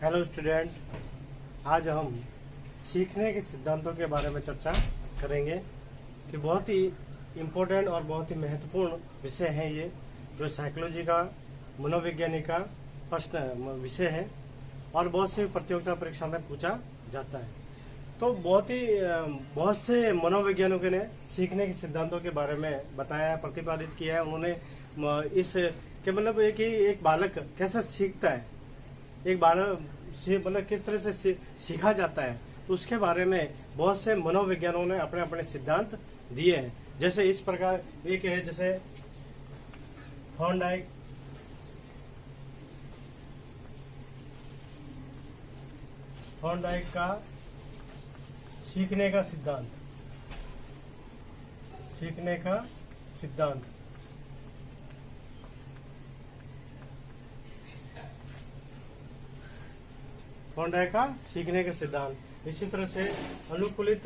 Hello student, आज हम सीखने के सिद्धांतों के बारे में चर्चा करेंगे कि बहुत ही इम्पोर्टेंट और बहुत ही महत्वपूर्ण विषय है ये, जो साइकोलॉजी का मनोविज्ञानी का प्रश्न विषय है और बहुत से प्रतियोगिता परीक्षा में पूछा जाता है। तो बहुत से मनोवैज्ञानिकों ने सीखने के सिद्धांतों के बारे में बताया, प्रतिपादित किया है। उन्होंने इस के मतलब एक बालक कैसे सीखता है, एक बालक मतलब किस तरह से सीखा जाता है, तो उसके बारे में बहुत से मनोविज्ञानों ने अपने अपने सिद्धांत दिए हैं। जैसे इस प्रकार एक है, जैसे थॉर्नडाइक का सीखने का सिद्धांत। थॉर्नडाइक का सीखने का सिद्धांत। इसी तरह से अनुकूलित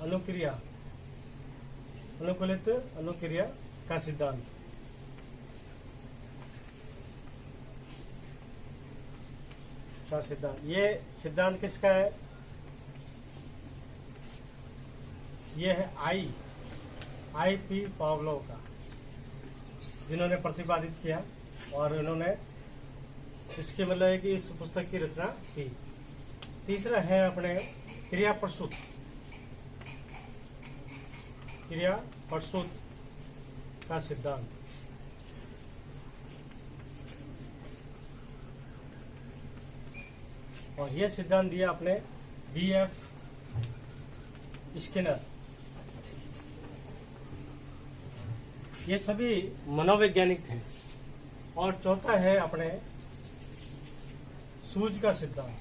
अनुक्रिया का सिद्धांत। ये सिद्धांत किसका है? ये है आई.पी. पावलोव का, जिन्होंने प्रतिपादित किया और इन्होंने इसके मतलब है कि इस पुस्तक की रचना की। तीसरा है अपने क्रिया प्रसूत का सिद्धांत। और यह सिद्धांत दिया अपने B.F. स्किनर। ये सभी मनोवैज्ञानिक थे। और चौथा है अपने सूझ का सिद्धांत।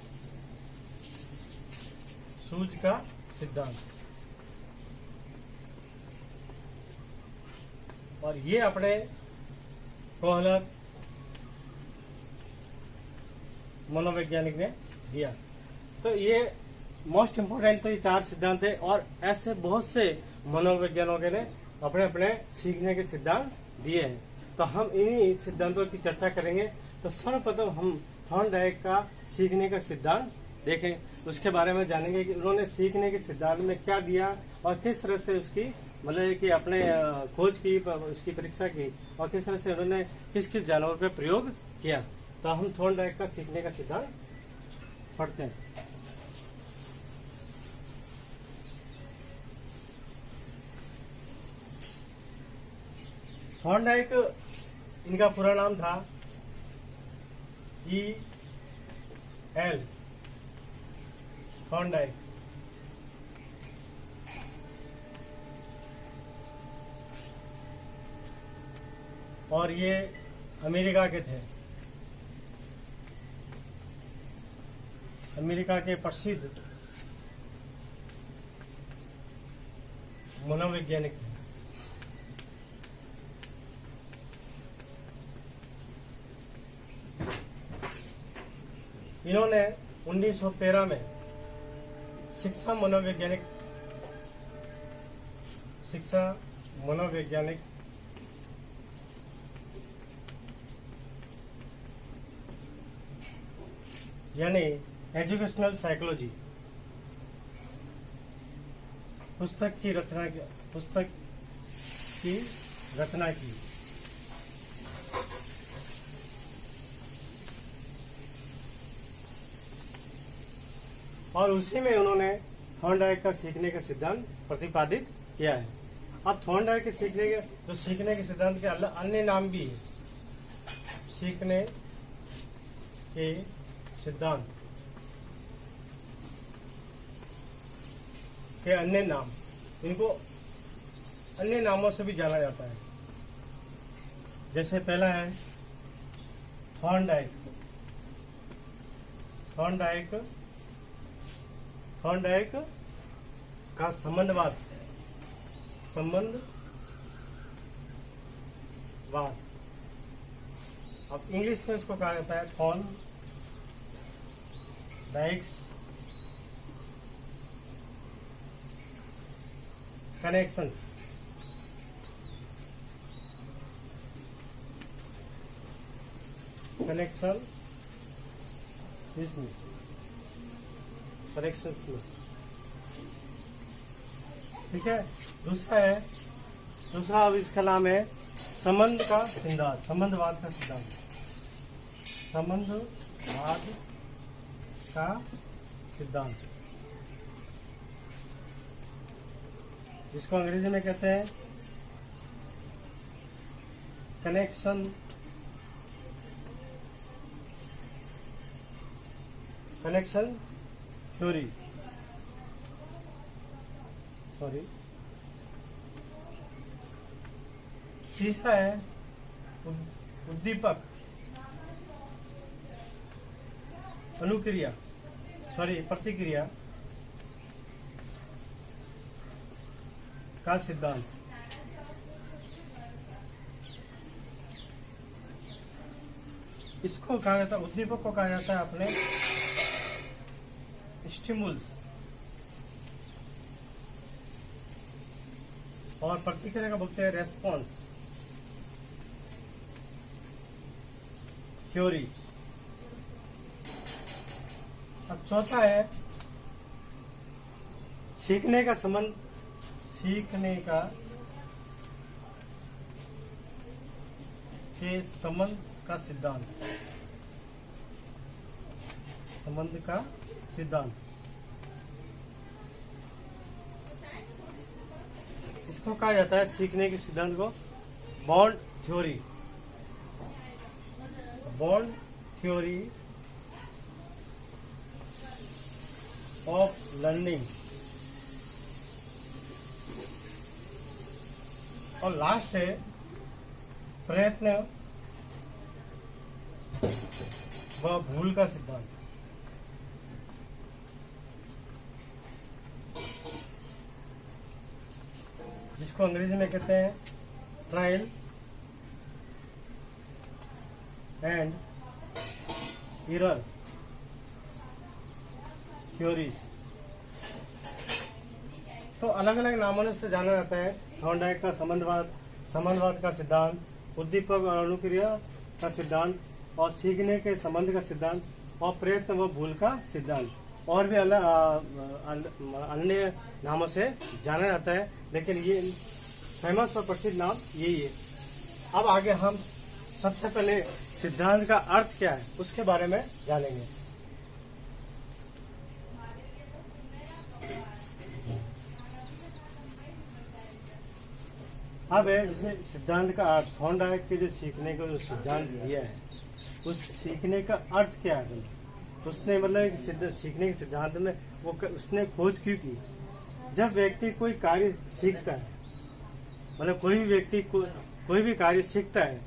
और ये अपने कोहलर मनोवैज्ञानिक ने दिया। तो ये मोस्ट इम्पोर्टेंट तो ये चार सिद्धांत है, और ऐसे बहुत से मनोवैज्ञानिकों ने अपने अपने सीखने के सिद्धांत दिए हैं। तो हम इन्हीं सिद्धांतों की चर्चा करेंगे। तो सर्वप्रथम हम थॉर्नडाइक का सीखने का सिद्धांत देखें, उसके बारे में जानेंगे कि उन्होंने सीखने के सिद्धांत में क्या दिया और किस तरह से उसकी मतलब कि अपने खोज की, उसकी परीक्षा की, और किस तरह से उन्होंने किस किस जानवर पर प्रयोग किया। तो हम थॉर्नडाइक का सीखने का सिद्धांत पढ़ते हैं। थॉर्नडाइक, इनका पूरा नाम था E.L. थॉर्नडाइक। और ये अमेरिका के थे, अमेरिका के प्रसिद्ध मनोवैज्ञानिक थे। इन्होंने 1913 में शिक्षा मनोवैज्ञानिक यानी एजुकेशनल साइकोलॉजी पुस्तक की रचना की। और उसी में उन्होंने थॉर्नडाइक का सीखने का सिद्धांत प्रतिपादित किया है। अब थॉर्नडाइक के सीखने के सिद्धांत के अन्य नाम भी है। सीखने के सिद्धांत के अन्य नाम, इनको अन्य नामों से भी जाना जाता है। जैसे पहला है थॉर्नडाइक का संबंधवाद। अब इंग्लिश में इसको कहा जाता है थॉर्नडाइक्स कनेक्शंस। कनेक्शन कनेक्शन, ठीक है। दूसरा अब इसका नाम है संबंध का सिद्धांत, संबंधवाद का सिद्धांत, संबंधवाद का सिद्धांत, जिसको अंग्रेजी में कहते हैं कनेक्शन थ्योरी, तीसरा है उद्दीपक प्रतिक्रिया का सिद्धांत। इसको कहा जाता है, उद्दीपक को कहा जाता है अपने स्टिमुल्स, और प्रतिक्रिया का बोलते हैं रेस्पॉन्स थ्योरी। अब चौथा है सीखने का संबंध, संबंध का सिद्धांत, संबंध का सिद्धांत। इसको कहा जाता है सीखने के सिद्धांत को बॉन्ड थ्योरी ऑफ लर्निंग। और लास्ट है प्रयत्न व भूल का सिद्धांत। जिसको अंग्रेजी में कहते हैं ट्रायल एंड एरर थ्योरीज। तो अलग अलग नामों से जाना जाता है थॉर्नडाइक का संबंधवाद का सिद्धांत, उद्दीपक और अनुक्रिया का सिद्धांत, और सीखने के संबंध का सिद्धांत, और प्रयत्न व भूल का सिद्धांत, और भी अलग अन्य नामों से जाना जाता है, लेकिन ये फेमस और प्रसिद्ध नाम यही है। अब आगे हम सबसे पहले सिद्धांत का अर्थ क्या है उसके बारे में जानेंगे। अब है जैसे सिद्धांत का अर्थ, थॉर्नडाइक के जो सीखने का जो सिद्धांत दिया है, उस सीखने का अर्थ क्या है, उसने मतलब सीखने के सिद्धांत में वो उसने खोज क्यों की। जब व्यक्ति कोई कार्य सीखता है, मतलब कोई भी व्यक्ति कोई भी कार्य सीखता है,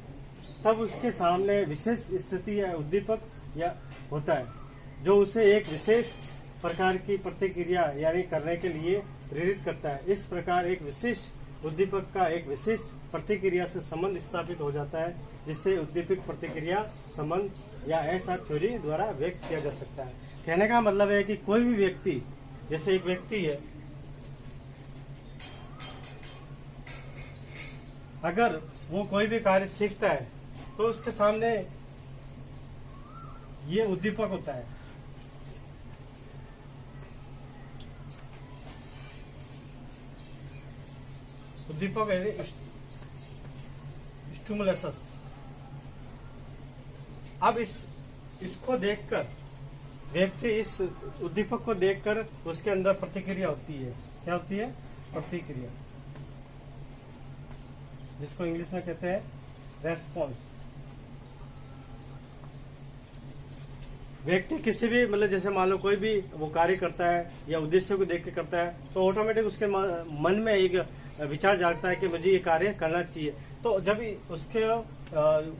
तब उसके सामने विशेष स्थिति या उद्दीपक या होता है जो उसे एक विशेष प्रकार की प्रतिक्रिया यानी करने के लिए प्रेरित करता है। इस प्रकार एक विशिष्ट उद्दीपक का एक विशिष्ट प्रतिक्रिया से संबंध स्थापित हो जाता है, जिससे उद्दीपक प्रतिक्रिया संबंध या ऐसा थ्योरी द्वारा व्यक्त किया जा सकता है। कहने का मतलब है कि कोई भी व्यक्ति, जैसे एक व्यक्ति है, अगर वो कोई भी कार्य सीखता है तो उसके सामने ये उद्दीपक होता है। उद्दीपक है स्टिमुलस। अब इसको देखकर व्यक्ति इस उद्दीपक को देखकर उसके अंदर प्रतिक्रिया होती है। क्या होती है? प्रतिक्रिया, जिसको इंग्लिश में कहते हैं रेस्पॉन्स। व्यक्ति किसी भी मतलब जैसे मान लो कोई भी वो कार्य करता है या उद्देश्य को देख के करता है, तो ऑटोमेटिक उसके मन में एक विचार जागता है कि मुझे ये कार्य करना चाहिए। तो जब उसके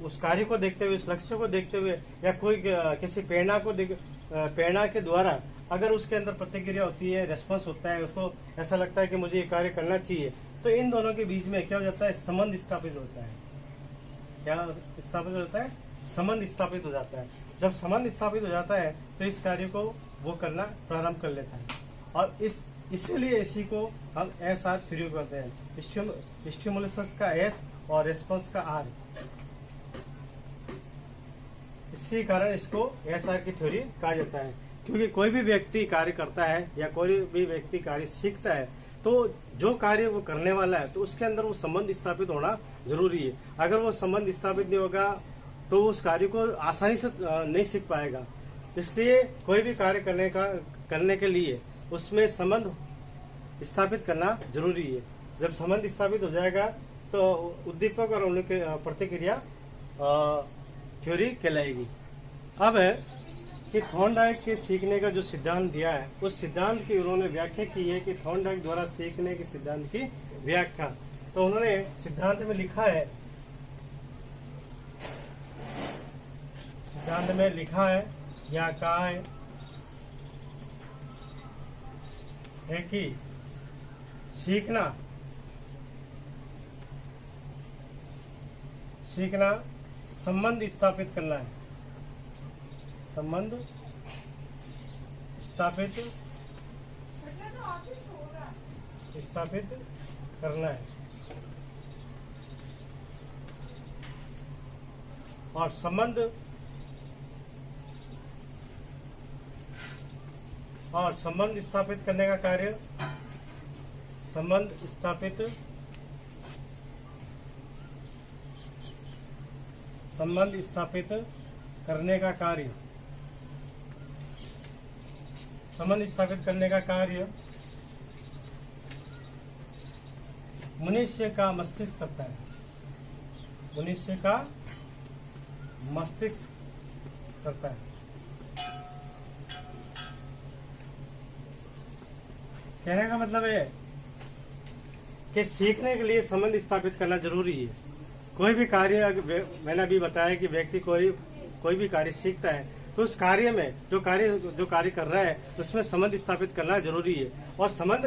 उस कार्य को देखते हुए, उस लक्ष्य को देखते हुए, या कोई किसी प्रेरणा के द्वारा अगर उसके अंदर प्रतिक्रिया होती है, रेस्पॉन्स होता है, उसको ऐसा लगता है कि मुझे ये कार्य करना चाहिए, तो इन दोनों के बीच में क्या हो जाता है? संबंध स्थापित होता है। क्या स्थापित होता है? संबंध स्थापित हो जाता है। जब संबंध स्थापित हो जाता है तो इस कार्य को वो करना प्रारंभ कर लेता है, और इसीलिए इसी को हम एस आर थ्योरी करते हैं। स्टिमुलस का एस और रेस्पॉन्स का आर। इसी कारण इसको एएसआर की थ्योरी कहा जाता है। क्योंकि कोई भी व्यक्ति कार्य करता है या कोई भी व्यक्ति कार्य सीखता है तो जो कार्य वो करने वाला है तो उसके अंदर वो संबंध स्थापित होना जरूरी है। अगर वो संबंध स्थापित नहीं होगा तो उस कार्य को आसानी से नहीं सीख पाएगा। इसलिए कोई भी कार्य करने के लिए उसमें संबंध स्थापित करना जरूरी है। जब संबंध स्थापित हो जाएगा तो उद्दीपक और उनके प्रतिक्रिया थ्योरी कहलाएगी। अब है कि थॉर्नडाइक के सीखने का जो सिद्धांत दिया है उस सिद्धांत की उन्होंने व्याख्या की है कि थॉर्नडाइक द्वारा सीखने के सिद्धांत की व्याख्या। तो उन्होंने सिद्धांत में लिखा है, सिद्धांत में लिखा है या कहा है कि सीखना संबंध स्थापित करना है, संबंध स्थापित करना है। और संबंध स्थापित करने का कार्य, संबंध स्थापित करने का कार्य, संबंध स्थापित करने का कार्य मनुष्य का मस्तिष्क करता है, मनुष्य का मस्तिष्क करता है। कहने का मतलब है कि सीखने के लिए संबंध स्थापित करना जरूरी है। कोई भी कार्य, मैंने अभी बताया कि व्यक्ति कोई भी कार्य सीखता है तो उस कार्य में जो कार्य कर रहा है उसमें संबंध स्थापित करना जरूरी है। और संबंध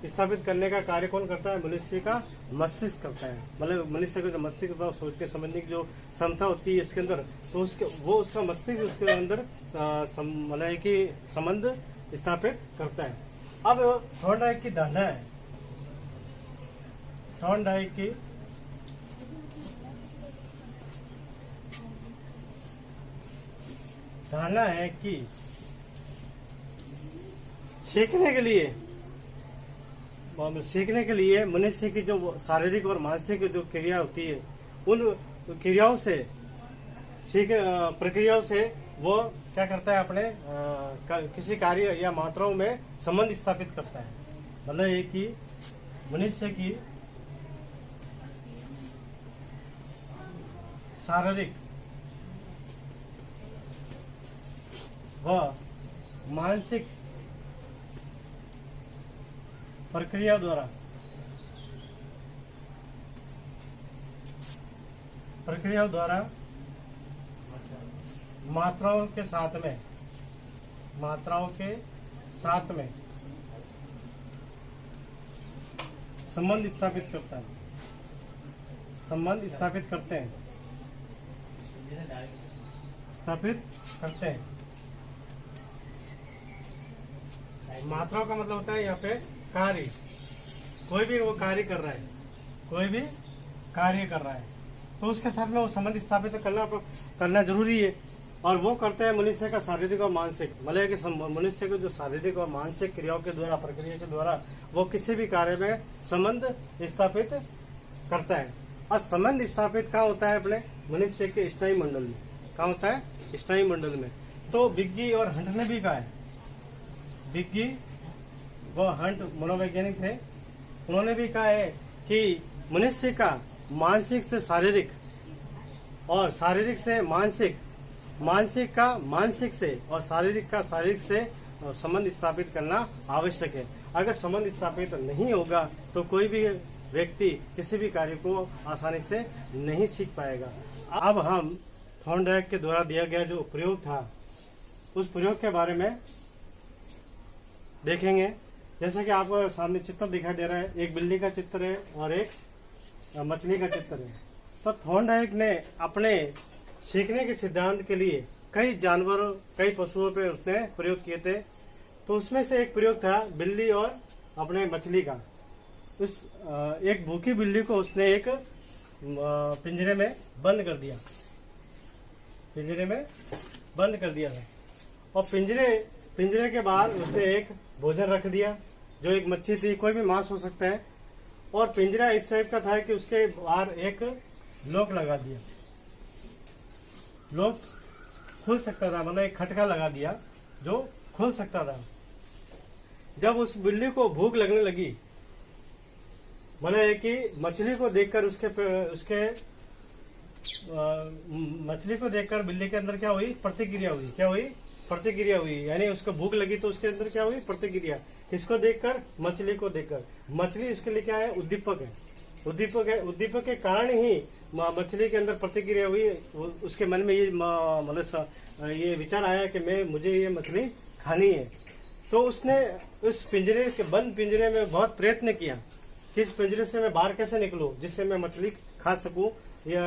स्थापित करने का कार्य कौन करता है? मनुष्य का मस्तिष्क करता है। मतलब मनुष्य का जो मस्तिष्क होता है सोचने समझने की जो क्षमता होती है इसके अंदर, तो उसका मस्तिष्क उसके अंदर मतलब कि संबंध स्थापित करता है। अब थॉर्नडाइक की धारणा है, थॉर्नडाइक की धारणा है कि सीखने के लिए मनुष्य की जो शारीरिक और मानसिक जो क्रिया होती है उन क्रियाओं से प्रक्रियाओं से वो क्या करता है, अपने किसी कार्य या मात्राओं में संबंध स्थापित करता है। मतलब ये कि मनुष्य की शारीरिक व मानसिक प्रक्रिया द्वारा मात्राओं के साथ में संबंध स्थापित करता है, संबंध स्थापित करते हैं। मात्राओं का मतलब होता है यहाँ पे कार्य, कोई भी वो कार्य कर रहा है तो उसके साथ में वो संबंध स्थापित करना जरूरी है। और वो करता है मनुष्य का शारीरिक और मानसिक, मतलब कि मनुष्य को जो शारीरिक और मानसिक क्रियाओं के द्वारा, प्रक्रिया के द्वारा वो किसी भी कार्य में संबंध स्थापित करता है। और संबंध स्थापित कहाँ होता है? अपने मनुष्य के स्नायु मंडल में। कहाँ होता है? स्नायु मंडल में। तो बिग्गी और हंट ने भी कहा है, बिग्गी व हंट मनोवैज्ञानिक थे, उन्होंने भी कहा है कि मनुष्य का मानसिक से शारीरिक और शारीरिक से मानसिक, मानसिक का मानसिक से और शारीरिक का शारीरिक से संबंध स्थापित करना आवश्यक है। अगर संबंध स्थापित नहीं होगा तो कोई भी व्यक्ति किसी भी कार्य को आसानी से नहीं सीख पाएगा। अब हम थॉर्नडाइक के द्वारा दिया गया जो प्रयोग था उस प्रयोग के बारे में देखेंगे। जैसे कि आपको सामने चित्र दिखाई दे रहा है, एक बिल्ली का चित्र है और एक मछली का चित्र है। तो थॉर्नडाइक ने अपने सीखने के सिद्धांत के लिए कई जानवरों, कई पशुओं पे उसने प्रयोग किए थे। तो उसमें से एक प्रयोग था बिल्ली और अपने मछली का। उस एक भूखी बिल्ली को उसने एक पिंजरे में बंद कर दिया। पिंजरे में बंद कर दिया था। और पिंजरे के बाहर उसने एक भोजन रख दिया, जो एक मच्छी थी, कोई भी मांस हो सकता है। और पिंजरा इस टाइप का था कि उसके बाहर एक लॉक लगा दिया, लॉक खुल सकता था, मतलब एक खटका लगा दिया जो खुल सकता था। जब उस बिल्ली को भूख लगने लगी, मतलब कि मछली को देखकर मछली को देखकर बिल्ली के अंदर क्या हुई, प्रतिक्रिया हुई। क्या हुई? प्रतिक्रिया हुई। यानी उसको भूख लगी तो उसके अंदर क्या हुई, प्रतिक्रिया। किसको देखकर? मछली को देखकर। मछली इसके लिए क्या है? उद्दीपक है। उद्दीपक है। उद्दीपक के कारण ही मछली के अंदर प्रतिक्रिया हुई। उसके मन में ये मतलब ये विचार आया कि मुझे ये मछली खानी है। तो उसने उस पिंजरे के बंद पिंजरे में बहुत प्रयत्न किया कि इस पिंजरे से मैं बाहर कैसे निकलूं, जिससे मैं मछली खा सकूं या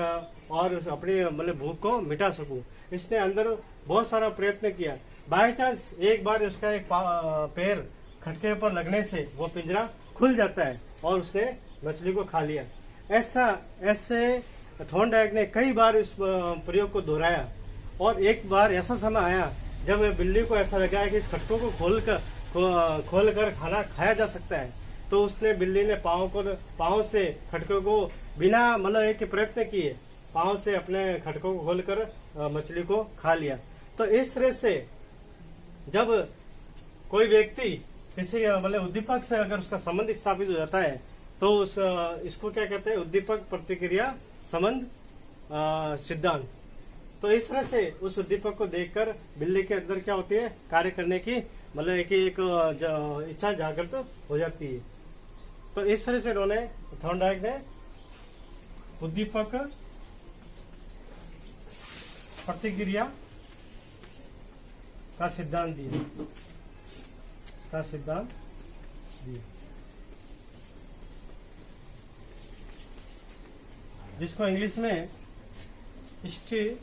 और अपनी मतलब भूख को मिटा सकूं। इसने अंदर बहुत सारा प्रयत्न किया। बाय चांस एक बार उसका एक पैर खटके पर लगने से वो पिंजरा खुल जाता है और उसने मछली को खा लिया। ऐसे थॉर्नडाइक ने कई बार इस प्रयोग को दोहराया। और एक बार ऐसा समय आया जब बिल्ली को ऐसा लगा कि इस खटकों को खोल कर खाना खाया जा सकता है। तो उसने बिल्ली ने पाँव से खटकों को बिना मतलब एक प्रयत्न किए पाँव से अपने खटकों को खोलकर मछली को खा लिया। तो इस तरह से जब कोई व्यक्ति किसी मतलब उद्दीपक से अगर उसका संबंध स्थापित हो जाता है तो इसको क्या कहते हैं? उद्दीपक प्रतिक्रिया संबंध सिद्धांत। तो इस तरह से उस उद्दीपक को देखकर बिल्ली के अंदर क्या होती है? कार्य करने की मतलब एक इच्छा जागृत हो जाती है। तो इस तरह से उन्होंने थॉर्नडाइक ने उद्दीपक प्रतिक्रिया का सिद्धांत दिया। जिसको इंग्लिश में स्टिमुलस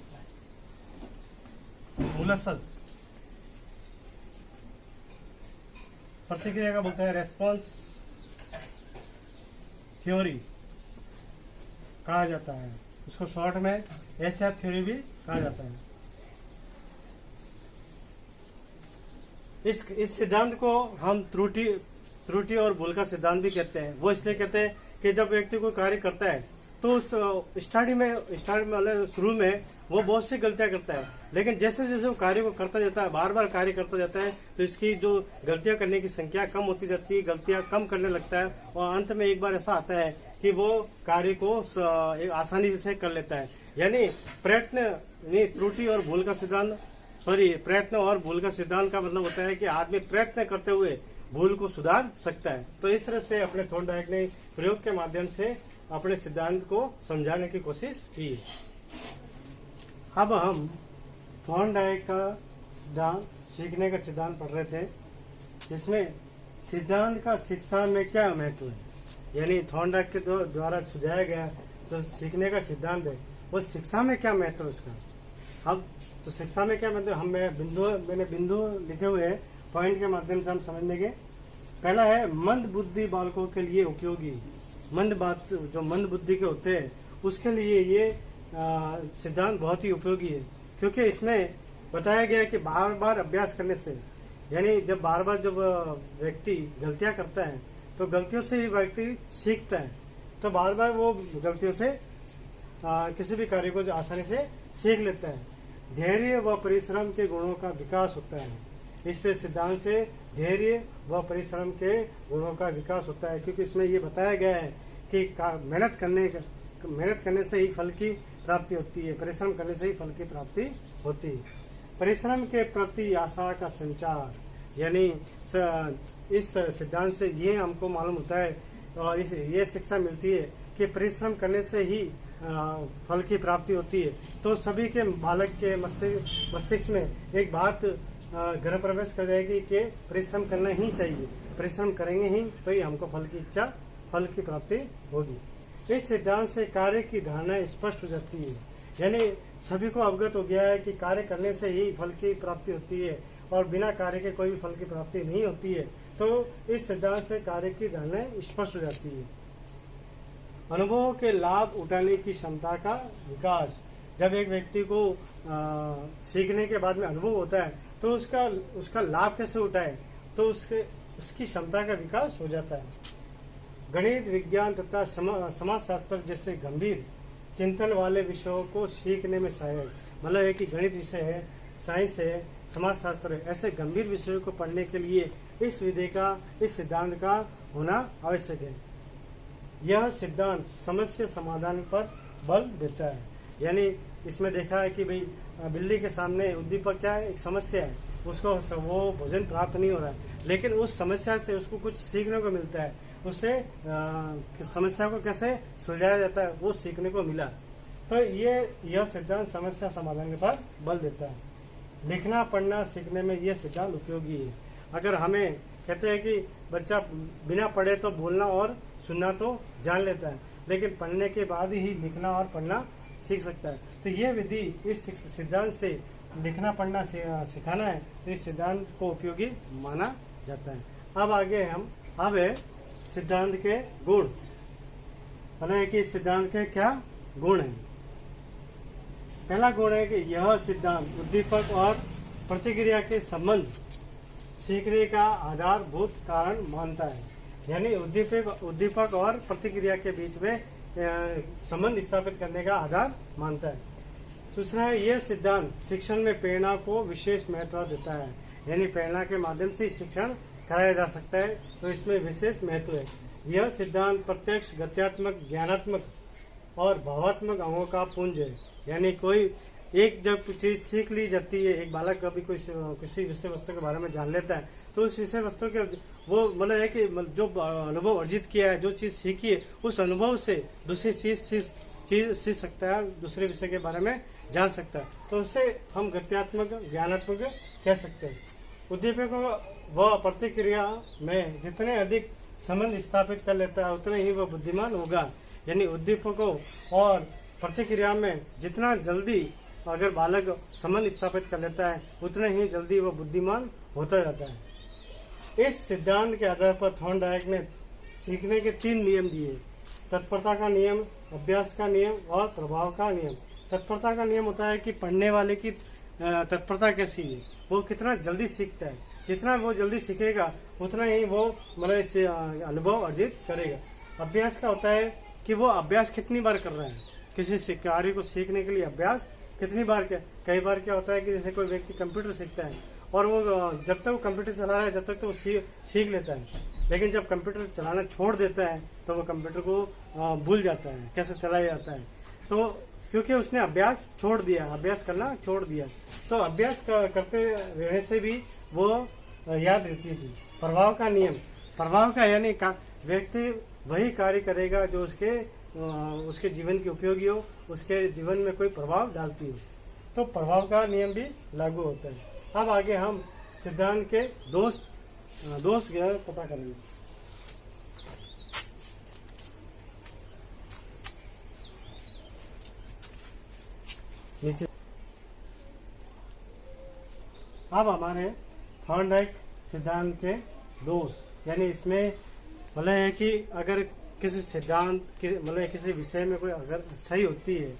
प्रतिक्रिया का बोलते हैं, रेस्पॉन्स थ्योरी कहा जाता है। उसको शॉर्ट में एसआर थ्योरी भी कहा जाता है। इस सिद्धांत को हम त्रुटि और भूल का सिद्धांत भी कहते हैं। वो इसलिए कहते हैं कि जब व्यक्ति कोई कार्य करता है तो उस स्टार्ट में मतलब शुरू में वो बहुत सी गलतियां करता है, लेकिन जैसे जैसे वो कार्य को करता जाता है, बार बार कार्य करता जाता है, तो इसकी जो गलतियां करने की संख्या कम होती जाती है, गलतियां कम करने लगता है और अंत में एक बार ऐसा आता है कि वो कार्य को आसानी से कर लेता है। यानी त्रुटि और भूल का सिद्धांत प्रयत्न और भूल का सिद्धांत का मतलब होता है कि आदमी प्रयत्न करते हुए भूल को सुधार सकता है। तो इस तरह से अपने थॉर्नडाइक ने प्रयोग के माध्यम से अपने सिद्धांत को समझाने की कोशिश की। अब हम थॉर्नडाइक का सिद्धांत सीखने का सिद्धांत पढ़ रहे थे, जिसमें सिद्धांत का शिक्षा में क्या महत्व है। यानी थॉर्नडाइक के द्वारा सुझाया गया जो सीखने का सिद्धांत है वो शिक्षा में क्या महत्व है उसका। अब तो शिक्षा में क्या मतलब मैंने बिंदु लिखे हुए हैं, पॉइंट के माध्यम से हम समझ लेंगे। पहला है मंद बुद्धि बालकों के लिए उपयोगी। जो मंद बुद्धि के होते हैं उसके लिए ये सिद्धांत बहुत ही उपयोगी है, क्योंकि इसमें बताया गया है कि बार बार अभ्यास करने से, यानी जब बार बार जब व्यक्ति गलतियां करता है तो गलतियों से ही व्यक्ति सीखता है। तो बार बार वो गलतियों से किसी भी कार्य को आसानी से सीख लेता है। धैर्य व परिश्रम के गुणों का विकास होता है। इस सिद्धांत से धैर्य व परिश्रम के गुणों का विकास होता है, क्योंकि इसमें ये बताया गया है कि मेहनत करने से ही फल की प्राप्ति होती है, परिश्रम करने से ही फल की प्राप्ति होती है। परिश्रम के प्रति आशा का संचार, यानी इस सिद्धांत से ये हमको मालूम होता है और ये शिक्षा मिलती है कि परिश्रम करने से ही फल की प्राप्ति होती है। तो सभी के बालक के मस्तिष्क में एक बात घर प्रवेश कर जाएगी कि परिश्रम करना ही चाहिए, परिश्रम करेंगे ही तो ही हमको फल की प्राप्ति होगी। इस सिद्धांत से कार्य की धारणा स्पष्ट हो जाती है, यानी सभी को अवगत हो गया है कि कार्य करने से ही फल की प्राप्ति होती है और बिना कार्य के कोई भी फल की प्राप्ति नहीं होती है। तो इस सिद्धांत से कार्य की धारणा स्पष्ट हो जाती है। अनुभवों के लाभ उठाने की क्षमता का विकास, जब एक व्यक्ति को सीखने के बाद में अनुभव होता है तो उसका लाभ कैसे उठाए, तो उसकी क्षमता का विकास हो जाता है। गणित, विज्ञान तथा समाजशास्त्र जैसे गंभीर चिंतन वाले विषयों को सीखने में सहायक, मतलब एक ही गणित विषय है, साइंस है, समाजशास्त्र है, ऐसे गंभीर विषयों को पढ़ने के लिए इस विधि का, इस सिद्धांत का होना आवश्यक है। यह सिद्धांत समस्या समाधान पर बल देता है। यानी इसमें देखा है कि भाई बिल्ली के सामने उद्दीपक क्या है, एक समस्या है, उसको वो भोजन प्राप्त नहीं हो रहा है, लेकिन उस समस्या से उसको कुछ सीखने को मिलता है, उससे समस्या को कैसे सुलझाया जाता है वो सीखने को मिला। तो यह सिद्धांत समस्या समाधान के पर बल देता है। लिखना पढ़ना सीखने में यह सिद्धांत उपयोगी है। अगर हमें कहते हैं कि बच्चा बिना पढ़े तो बोलना और सुनना तो जान लेता है, लेकिन पढ़ने के बाद ही लिखना और पढ़ना सीख सकता है, तो यह विधि इस सिद्धांत से लिखना पढ़ना सिखाना है, तो इस सिद्धांत को उपयोगी माना जाता है। अब आगे हम अब सिद्धांत के गुण, मतलब कि सिद्धांत के क्या गुण हैं। पहला गुण है कि यह सिद्धांत उद्दीपक और प्रतिक्रिया के संबंध सीखने का आधारभूत कारण मानता है। यानी उद्दीपक और प्रतिक्रिया के बीच में संबंध स्थापित करने का आधार मानता है। दूसरा है, यह सिद्धांत शिक्षण में प्रेरणा को विशेष महत्व देता है। यानी प्रेरणा के माध्यम से शिक्षण कराया जा सकता है, तो इसमें विशेष महत्व है। यह सिद्धांत प्रत्यक्ष, गत्यात्मक, ज्ञानात्मक और भावात्मक अंगों का पुंज है। यानी कोई एक जब चीज सीख ली जाती है, एक बालक कभी किसी विषय वस्तु के बारे में जान लेता है, तो उस विषय वस्तु के वो मतलब है कि जो अनुभव अर्जित किया है, जो चीज सीखी है, उस अनुभव से दूसरी चीज सीख सकता है, दूसरे विषय के बारे में जान सकता है, तो उसे हम गत्यात्मक, ज्ञानात्मक कह सकते हैं। उद्दीपक व प्रतिक्रिया में जितने अधिक संबंध स्थापित कर लेता है, उतने ही वह बुद्धिमान होगा। यानी उद्दीपकों और प्रतिक्रिया में जितना जल्दी अगर बालक संबंध स्थापित कर लेता है, उतने ही जल्दी वह बुद्धिमान होता जाता है। इस सिद्धांत के आधार पर थॉर्नडाइक ने सीखने के 3 नियम दिए: तत्परता का नियम, अभ्यास का नियम और प्रभाव का नियम। तत्परता का नियम होता है कि पढ़ने वाले की तत्परता कैसी है, वो कितना जल्दी सीखता है। जितना वो जल्दी सीखेगा उतना ही वो मतलब इसे अनुभव अर्जित करेगा। अभ्यास का होता है कि वो अभ्यास कितनी बार कर रहा है, किसी कार्य को सीखने के लिए अभ्यास कितनी बार क्या। कई बार क्या होता है कि जैसे कोई व्यक्ति कंप्यूटर सीखता है और वो जब तक वो कंप्यूटर चला रहा है जब तक तो वो सीख लेता है, लेकिन जब कंप्यूटर चलाना छोड़ देता है तो वो कंप्यूटर को भूल जाता है कैसे चलाया जाता है। तो क्योंकि उसने अभ्यास छोड़ दिया, अभ्यास करना छोड़ दिया, तो अभ्यास करते रहने से भी वो याद रहती है चीज। प्रभाव का नियम, प्रभाव का यानी व्यक्ति वही कार्य करेगा जो उसके जीवन के उपयोगी हो, उसके जीवन में कोई प्रभाव डालती हो, तो प्रभाव का नियम भी लागू होता है। अब आगे हम सिद्धांत के दोष पता करेंगे। नीचे अब हमारे थॉर्नडाइक सिद्धांत के दोष, यानी इसमें मतलब है कि अगर किसी सिद्धांत के मतलब किसी विषय में कोई अगर अच्छाई होती है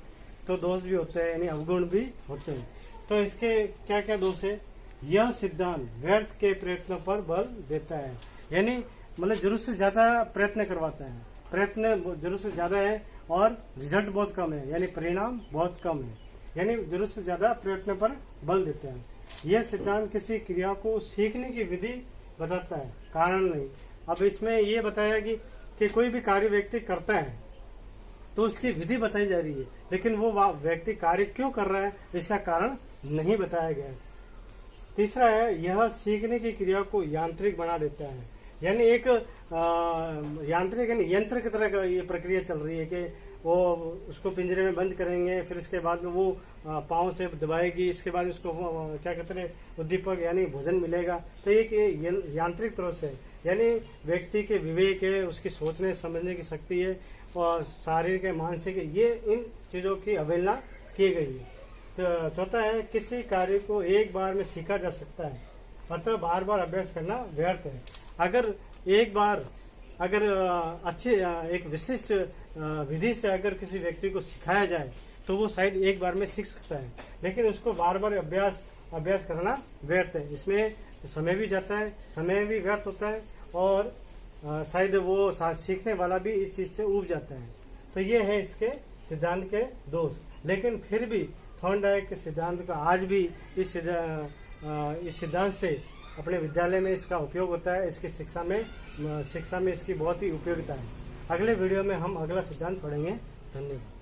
तो दोष भी होते हैं, यानी अवगुण भी होते हैं। तो इसके क्या क्या दोष है? यह सिद्धांत व्यर्थ के प्रयत्नों पर बल देता है। यानी मतलब जरूरत से ज्यादा प्रयत्न करवाता है, प्रयत्न जरूरत से ज्यादा है और रिजल्ट बहुत कम है, यानी परिणाम बहुत कम है। यानी जरूरत से ज्यादा प्रयत्न पर बल देता है। यह सिद्धांत किसी क्रिया को सीखने की विधि बताता है, कारण नहीं। अब इसमें ये बताया कि कोई भी कार्य व्यक्ति करता है तो उसकी विधि बताई जा रही है, लेकिन वो व्यक्ति कार्य क्यों कर रहा है इसका कारण नहीं बताया गया है। तीसरा है, यह सीखने की क्रिया को यांत्रिक बना देता है। यानी एक यांत्रिक यानी यंत्र की तरह ये प्रक्रिया चल रही है कि वो उसको पिंजरे में बंद करेंगे, फिर इसके बाद में वो पाँव से दबाएगी, इसके बाद उसको क्या कहते हैं उद्दीपक यानी भोजन मिलेगा। तो एक यांत्रिक तरह से, यानी व्यक्ति के विवेक है, उसकी सोचने समझने की शक्ति है और शारीरिक है, मानसिक है, ये इन चीजों की अवहेलना की गई है। तो चौथा है, किसी कार्य को एक बार में सीखा जा सकता है, अतः बार बार अभ्यास करना व्यर्थ है। अगर एक बार अच्छे एक विशिष्ट विधि से अगर किसी व्यक्ति को सिखाया जाए तो वो शायद एक बार में सीख सकता है, लेकिन उसको बार बार अभ्यास करना व्यर्थ है। इसमें समय भी जाता है, समय भी व्यर्थ होता है, और शायद वो सीखने वाला भी इस चीज से ऊब जाता है। तो ये है इसके सिद्धांत के दोष। लेकिन फिर भी थॉर्नडाइक के सिद्धांत का आज भी इस सिद्धांत से अपने विद्यालय में इसका उपयोग होता है। इसकी शिक्षा में इसकी बहुत ही उपयोगिता है। अगले वीडियो में हम अगला सिद्धांत पढ़ेंगे। धन्यवाद।